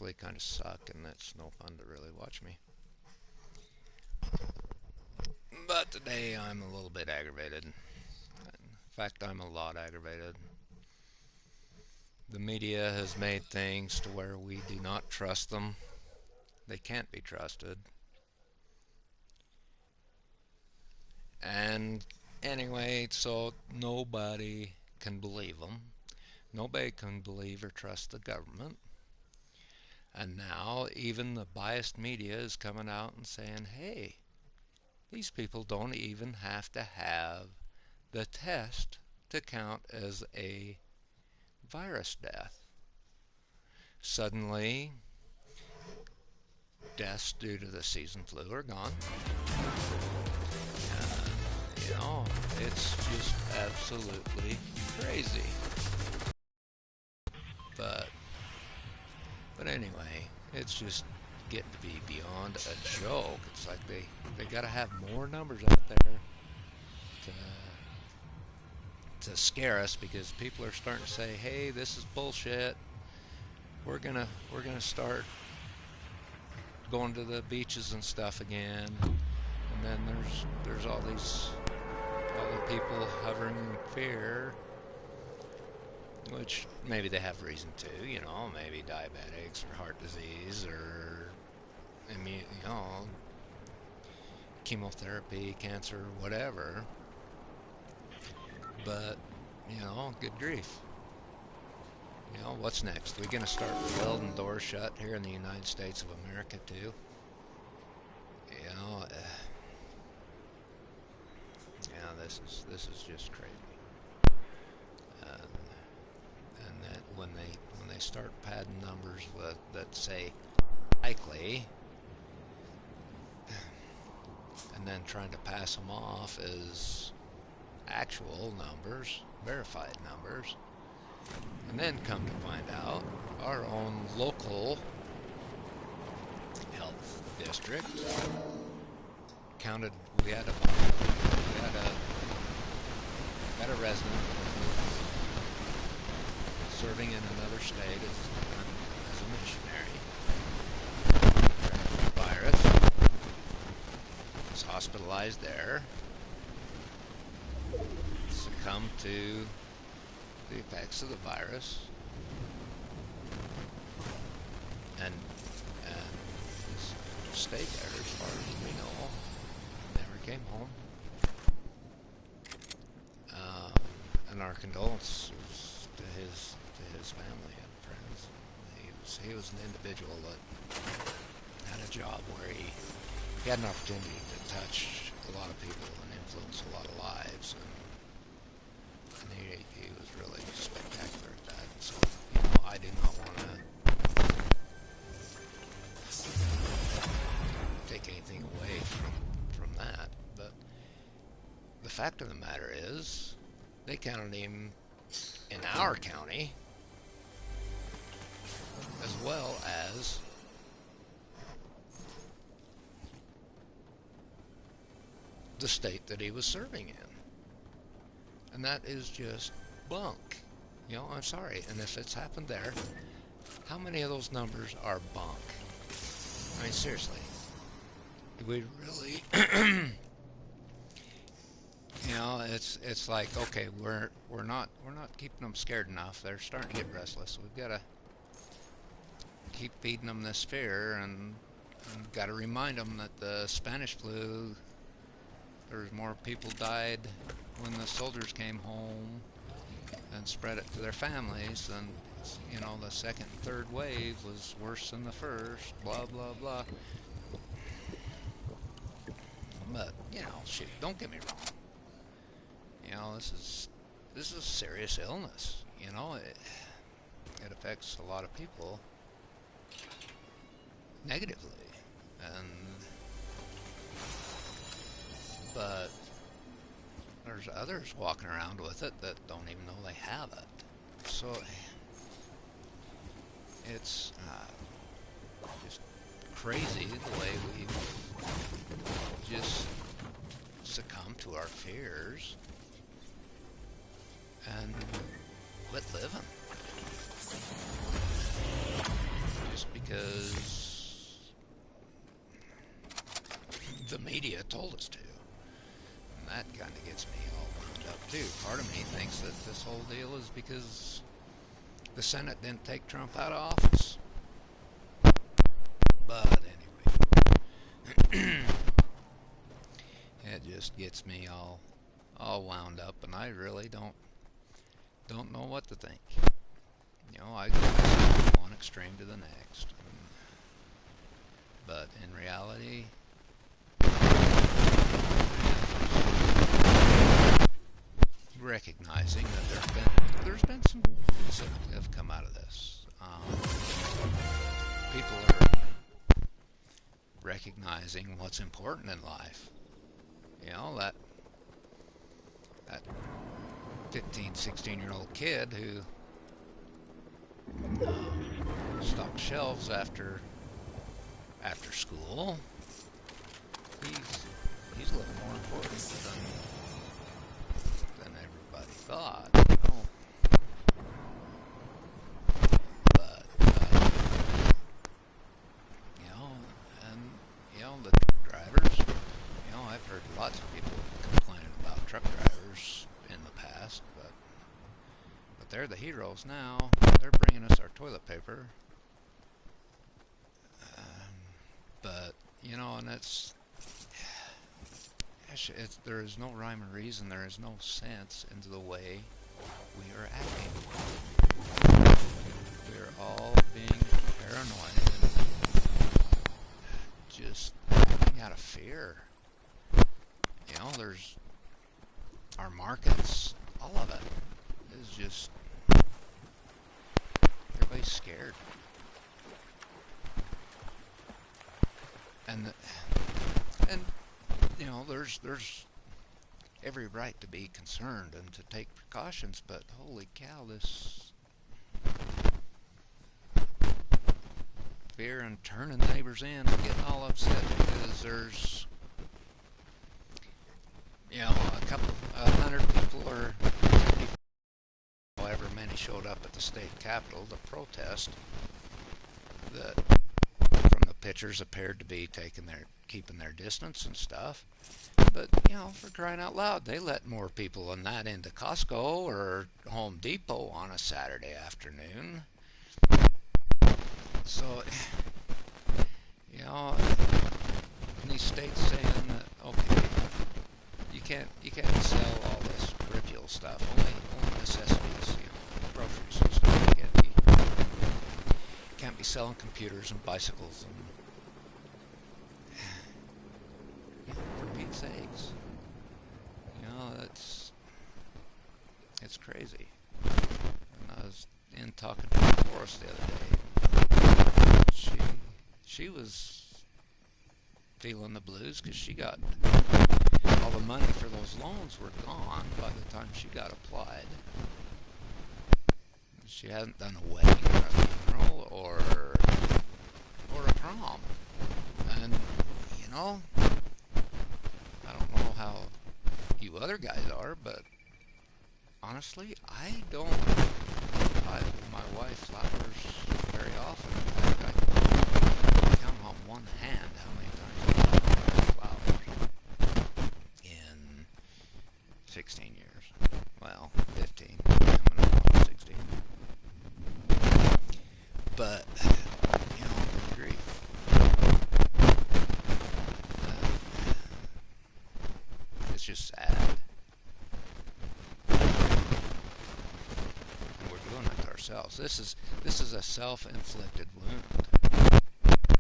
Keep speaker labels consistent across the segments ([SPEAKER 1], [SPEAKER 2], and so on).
[SPEAKER 1] actually kind of suck, and it's no fun to really watch me. But today I'm a little bit aggravated. In fact, I'm a lot aggravated. The media has made things to where we do not trust them. They can't be trusted. And anyway, so nobody can believe them. Nobody can believe or trust the government. And now even the biased media is coming out and saying, hey, these people don't even have to have the test to count as a virus death. Suddenly, deaths due to the season flu are gone. You know, it's just absolutely crazy. But but anyway, it's just getting to be beyond a joke. It's like they got to have more numbers out there to scare us, because people are starting to say, "Hey, this is bullshit. We're gonna start going to the beaches and stuff again." And then there's all the people hovering in fear, which maybe they have reason to, maybe diabetics or heart disease or chemotherapy, cancer, whatever. But good grief. What's next? We're gonna start welding doors shut here in the United States of America too. You know, uh, this is just crazy. And, and that when they start padding numbers that say likely, and then trying to pass them off as actual numbers, verified numbers, and then come to find out our own local health district counted. We had a resident serving in another state as a missionary. Virus was hospitalized there, succumbed to the effects of the virus, and stayed there as far as we know. Never came home. And our condolences to his family and friends. He was an individual that had a job where he had an opportunity to touch a lot of people and influence a lot of lives, and he was really spectacular at that. So I do not want to take anything away from that, but the fact of the matter is, they counted him in our county as well as the state that he was serving in. And that is just bunk. I'm sorry. And if it's happened there, how many of those numbers are bunk? I mean, seriously. Do we really it's like, okay, we're not keeping them scared enough. They're starting to get restless. We've got to keep feeding them this fear, and got to remind them that the Spanish flu, there's more people died when the soldiers came home and spread it to their families, and the second and third wave was worse than the first. Blah blah blah. But shoot, don't get me wrong. This is a serious illness. It affects a lot of people negatively, but there's others walking around with it that don't even know they have it. So it's just crazy the way we just succumb to our fears and quit living just because the media told us to. And that kind of gets me all wound up too. Part of me thinks that this whole deal is because the Senate didn't take Trump out of office. But anyway, it just gets me all wound up, and I really don't know what to think. You know, I go from one extreme to the next, but in reality, recognizing that there's been some things that have come out of this. People are recognizing what's important in life. You know, that 15, 16-year-old kid who stocked shelves after school, he's a little more important than everybody thought. You know? But you know, and you know the truck drivers. You know, I've heard lots of people complaining about truck drivers in the past, but they're the heroes now. They're bringing us our toilet paper. But you know, and there is no rhyme or reason. There is no sense into the way we are acting. We're all being paranoid and just acting out of fear. You know, there's our markets, all of it is just everybody's scared. And you know, there's every right to be concerned and to take precautions, but holy cow, this fear and turning neighbors in and getting all upset because there's, you know, 100 people or 50, however many showed up at the state capitol to protest that from the pictures appeared to be keeping their distance and stuff. But, you know, for crying out loud, they let more people than that into Costco or Home Depot on a Saturday afternoon. So, you know, these states saying that, okay, you can't sell all this peripheral stuff, only necessities, you know, groceries and stuff. You can't be selling computers and bicycles and for Pete's sakes. You know, it's crazy. And I was in talking to Forrest the other day. She was feeling the blues because she got all the money for those loans were gone by the time she got applied. She hadn't done a wedding or a funeral or a prom. And, you know, I don't know how you other guys are, but honestly, I don't buy my wife flowers very often. In fact, I can count on one hand how many times I bought her flowers in 16 years. Well, 15, coming up on 16. But, you know, good grief. It's just sad. And we're doing it to ourselves. This is a self-inflicted wound.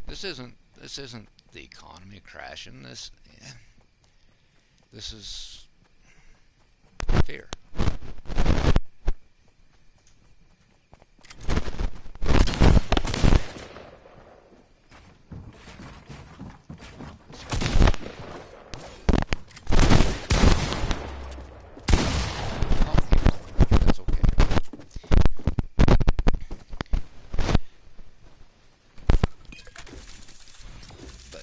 [SPEAKER 1] This isn't the economy crashing. This is fear.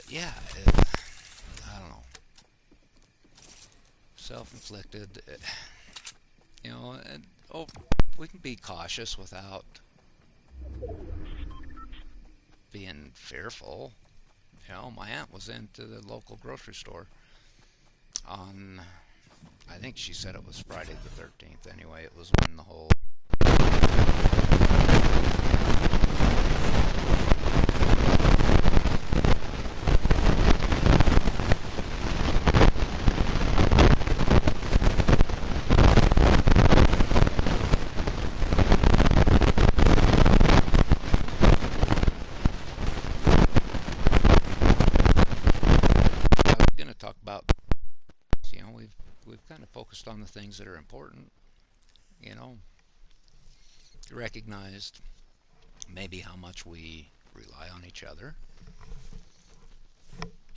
[SPEAKER 1] Yeah, I don't know. Self-inflicted, you know, and we can be cautious without being fearful. You know, my aunt was into the local grocery store on, I think she said it was Friday the 13th. Anyway, it was when the whole I was going to talk about. You know, we've kind of focused on the things that are important. You know, recognized maybe how much we rely on each other,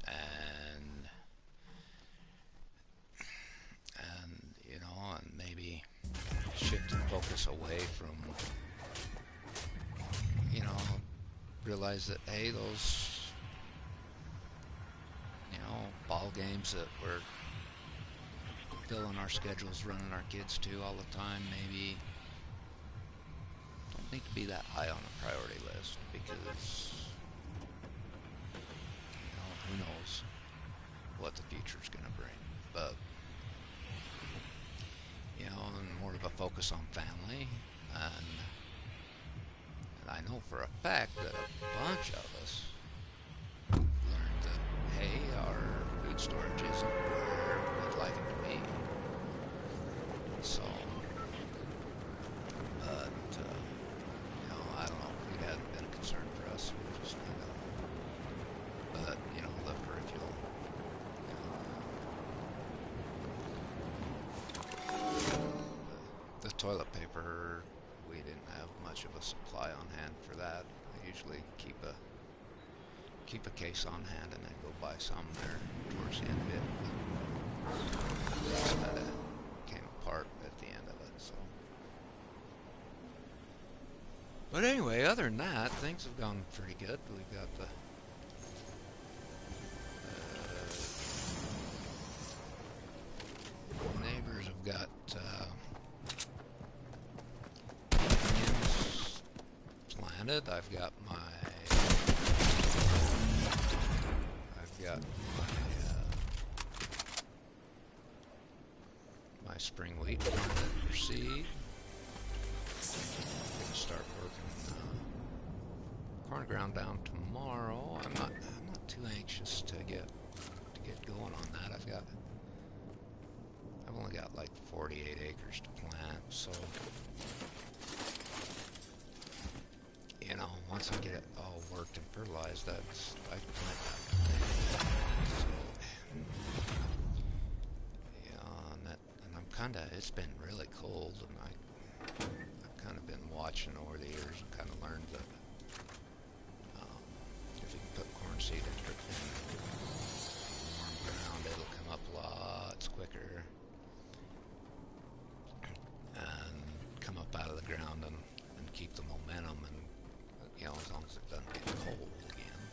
[SPEAKER 1] and you know, and maybe shifted focus away from, you know, realize that hey, those, you know, ball games that we're filling our schedules, running our kids to all the time, maybe don't need to be that high on the priority list because, you know, who knows what the future's going to bring. But, you know, and more of a focus on family. And I know for a fact that a bunch of us learned that, hey, our food storage isn't where we'd like it to be. So, but, you know, I don't know. It hasn't been a concern for us. We're just kind of, but, you know, the peripheral. The toilet paper, we didn't have much of a supply on hand for that. I usually keep a case on hand and then go buy some there towards the end of it. But it just kind of came apart at the end of it. So, but anyway, other than that, things have gone pretty good. We've got the neighbors have got onions planted. I've got my spring wheat planted for seed. I'm gonna start working corn ground down tomorrow. I'm not too anxious to get going on that. I've only got like 48 acres to plant, so you know, once I get it all worked and fertilized, I can plant that. So, yeah, and I'm it's been really cold, and I've kind of been watching over the years and kind of learned that if you can put corn seed in warm ground, it'll come up lots quicker and come up out of the ground and keep the momentum, and you know, as long as it doesn't get cold again.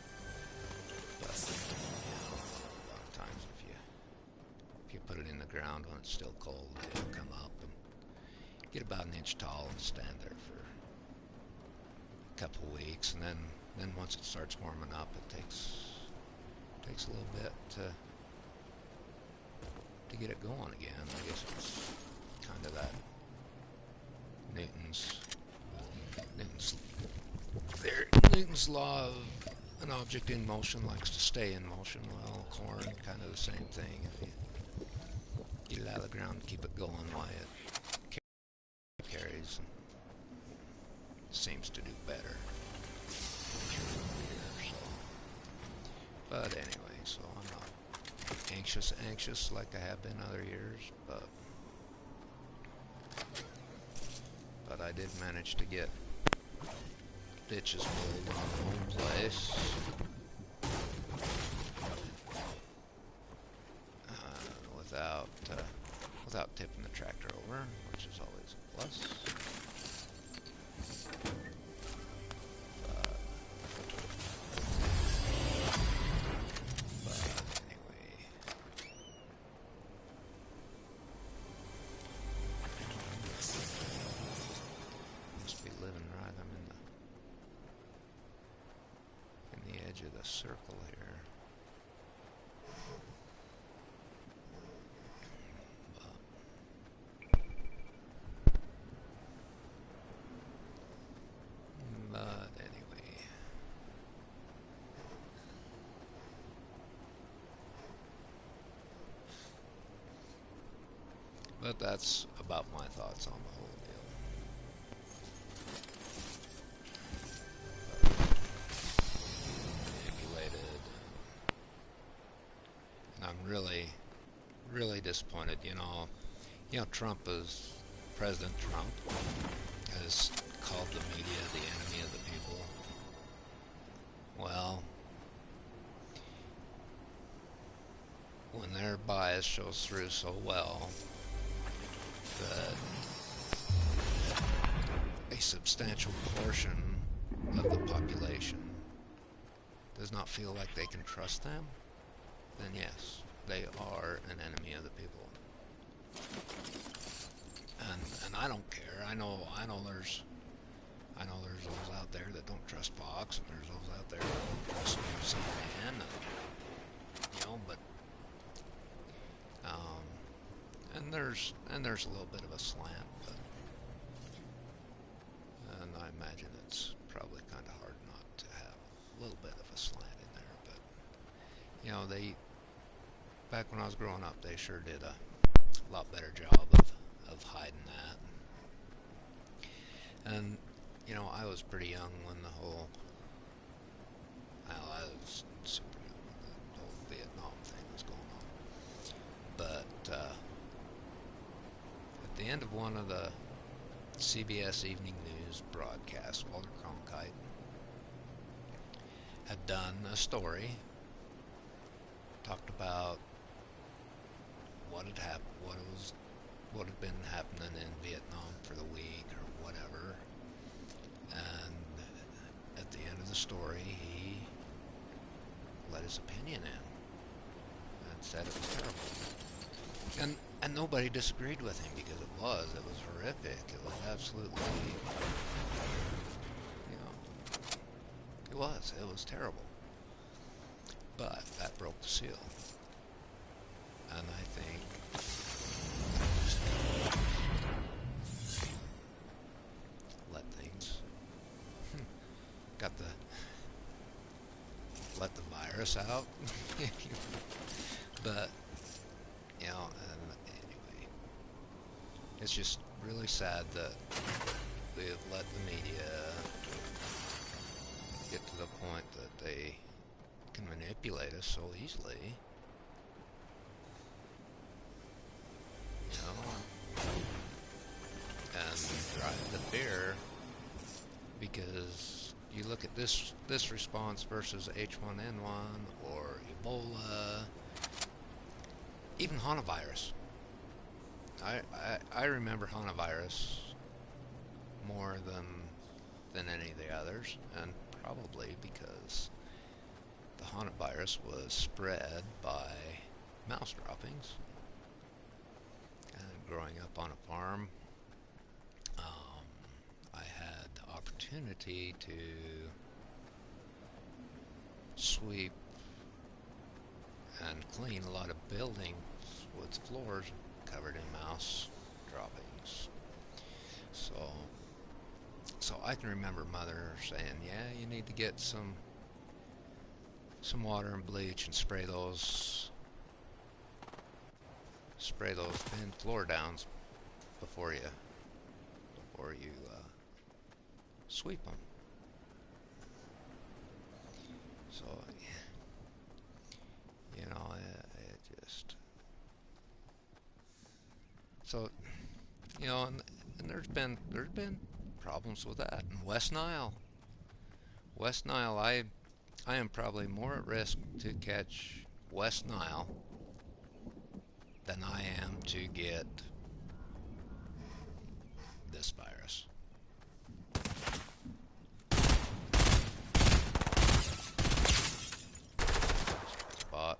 [SPEAKER 1] But you know, a lot of times if you put it in the ground when it's still cold, it'll come up and get about an inch tall and stand there for a couple weeks, and then once it starts warming up, it takes a little bit to get it going again. I guess it's kind of that Newton's law of an object in motion likes to stay in motion. Well, corn, kind of the same thing. If you get it out of the ground, keep it going while it carries, and seems to do better. So, but anyway, so I'm not anxious like I have been other years, but I did manage to get ditches pulled on the home place without tipping the tractor over, which is always a plus. But anyway, must be living right. I'm in a circle here. But anyway. But that's about my thoughts on the whole deal. Manipulated. And I'm really disappointed. Trump is President Trump has called the media the enemy of the people. Well, when their bias shows through so well that a substantial portion of the population does not feel like they can trust them, then yes, they are an enemy of the people. And I don't care. I know there's those out there that don't trust Fox, and there's those out there that don't trust CNN, but and there's a little bit of a slant, and I imagine it's probably kind of hard not to have a little bit of a slant in there, but they, back when I was growing up, they sure did a lot better job of hiding that. And I was pretty young when the whole, I was super young when the whole Vietnam thing was going on. But at the end of one of the CBS Evening News broadcasts, Walter Cronkite had done a story, talked about what had happened, what had been happening in Vietnam for the week or whatever, and at the end of the story he let his opinion in and said it was terrible, and nobody disagreed with him because it was horrific. It was absolutely, it was terrible, but that broke the seal. And I think let things let the virus out. But and anyway, it's just really sad that we have let the media get to the point that they can manipulate us so easily. And drive the fear, because you look at this response versus H1N1 or Ebola, even Hanavirus. I remember Hanavirus more than any of the others, and probably because the Hanavirus was spread by mouse droppings. Growing up on a farm, I had the opportunity to sweep and clean a lot of buildings with floors covered in mouse droppings. So I can remember Mother saying, "Yeah, you need to get some water and bleach and spray those thin floor downs before you sweep them." So it just, so and there's been problems with that. And West Nile, I am probably more at risk to catch West Nile than I am to get this virus. Bott.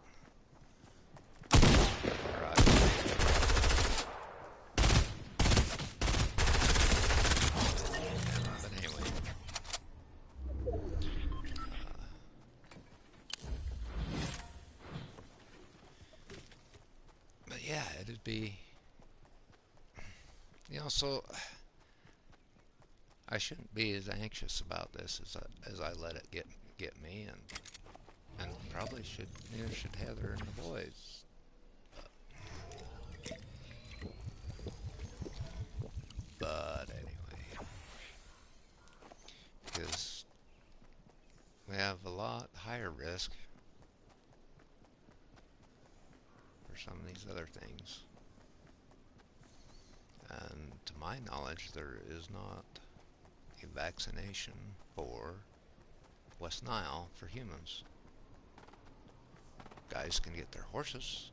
[SPEAKER 1] Right. But anyway, it'd be, so I shouldn't be as anxious about this as I let it get me, and probably neither should Heather and the boys. But anyway, because we have a lot higher risk for some of these other things. And to my knowledge, there is not a vaccination for West Nile for humans. Guys can get their horses.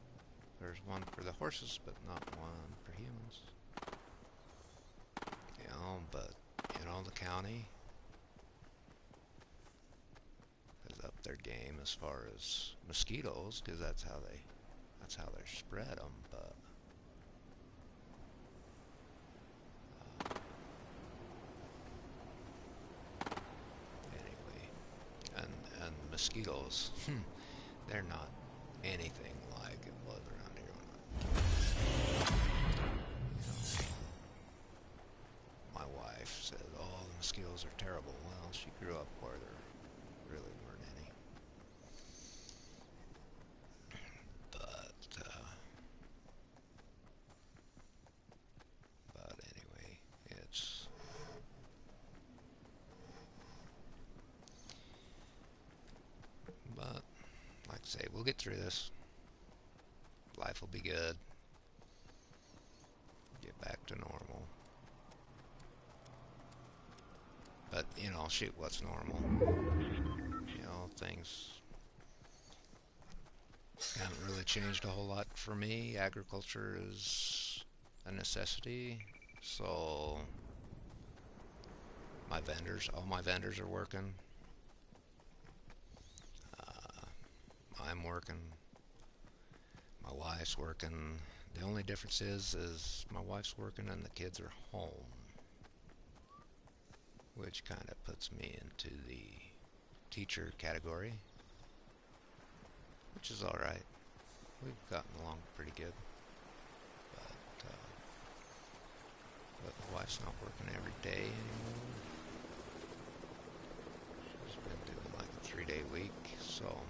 [SPEAKER 1] There's one for the horses, but not one for humans. But the county has upped their game as far as mosquitoes, because that's how they spread them. But anyway, and mosquitoes, they're not anything like it was around here my wife said, "Oh, the mosquitoes are terrible." Well, she grew up where there really weren't any. But anyway, but like I say, we'll get through this. Life will be good. Get back to normal. But, shoot, what's normal? Things haven't really changed a whole lot for me. Agriculture is a necessity. So, all my vendors are working. I'm working. My wife's working. The only difference is my wife's working and the kids are home, which kind of puts me into the teacher category, which is all right. We've gotten along pretty good, but my wife's not working every day anymore. She's been doing like a 3-day week, so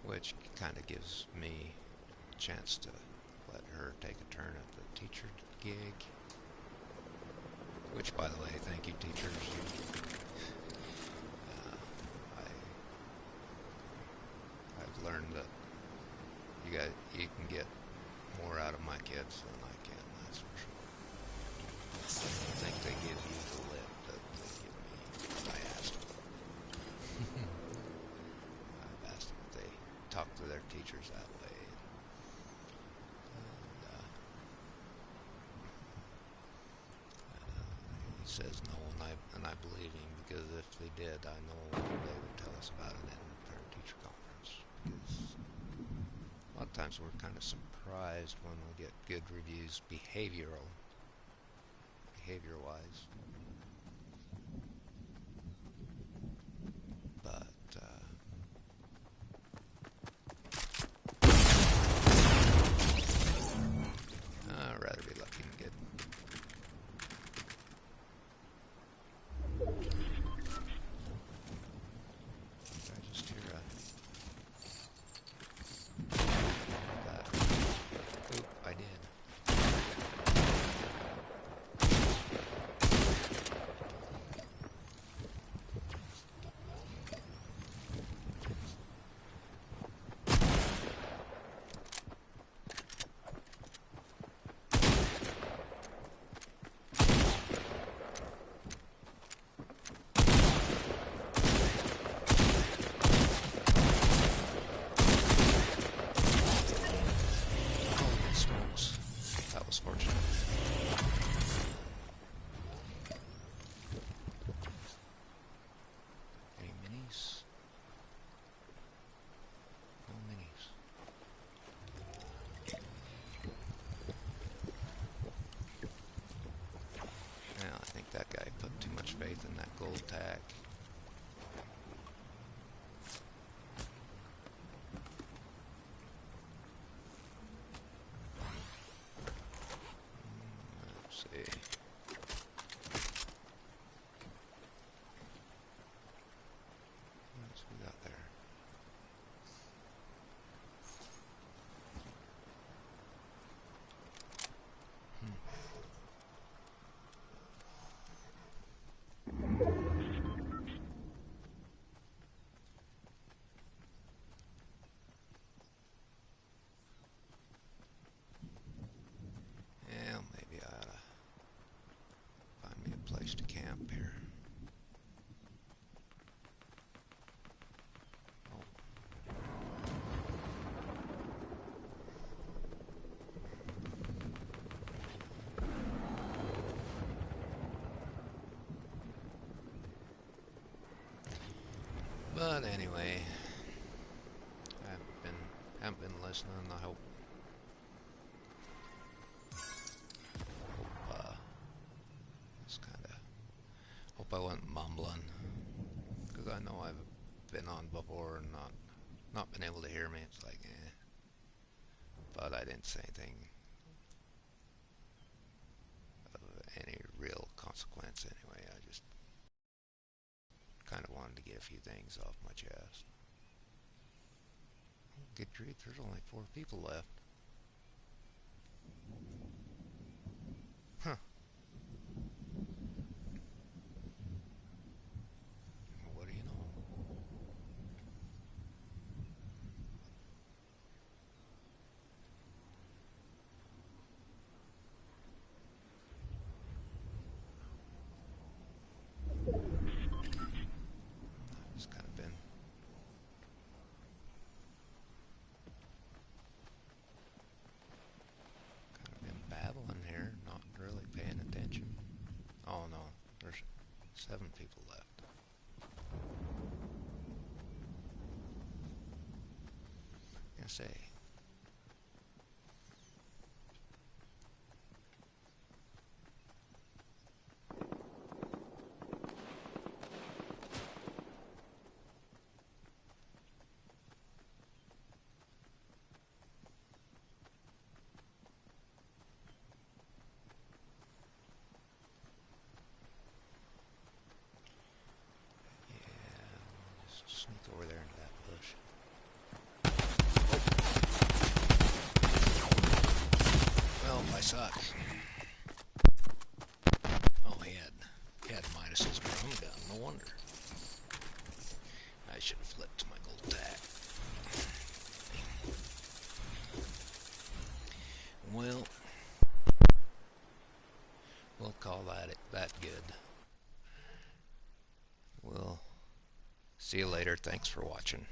[SPEAKER 1] which kind of gives me a chance to let her take a turn at the teacher gig. Which, by the way, thank you, teachers. I've learned that you can get more out of my kids than I can. That's for sure. I think they give you the lip that they give me. I asked them. I've asked them if they talk to their teachers that way. He says no, and I believe him, because if they did, I know they would tell us about it in the parent teacher conference. Because a lot of times we're kind of surprised when we get good reviews behavior-wise. But I'd rather be lucky than good. I just hear that. Oop, I did. But anyway, haven't been listening. I hope it's kind of hope I wasn't mumbling, because I know I've been on before and not been able to hear me. It's like, eh. But I didn't say anything of any real consequence anyway. I just kind of wanted to get a few things off my chest. Good grief, there's only 4 people left. Huh. What do you know? It's kind of been babbling here, not really paying attention. Oh no, there's 7 people left. I say, yeah, just sneak over there into that bush. Well, I suck. Oh, he had Midas's drum gun. No wonder. I should have flipped to my gold tack. Well, we'll call that good. We'll see you later. Thanks for watching.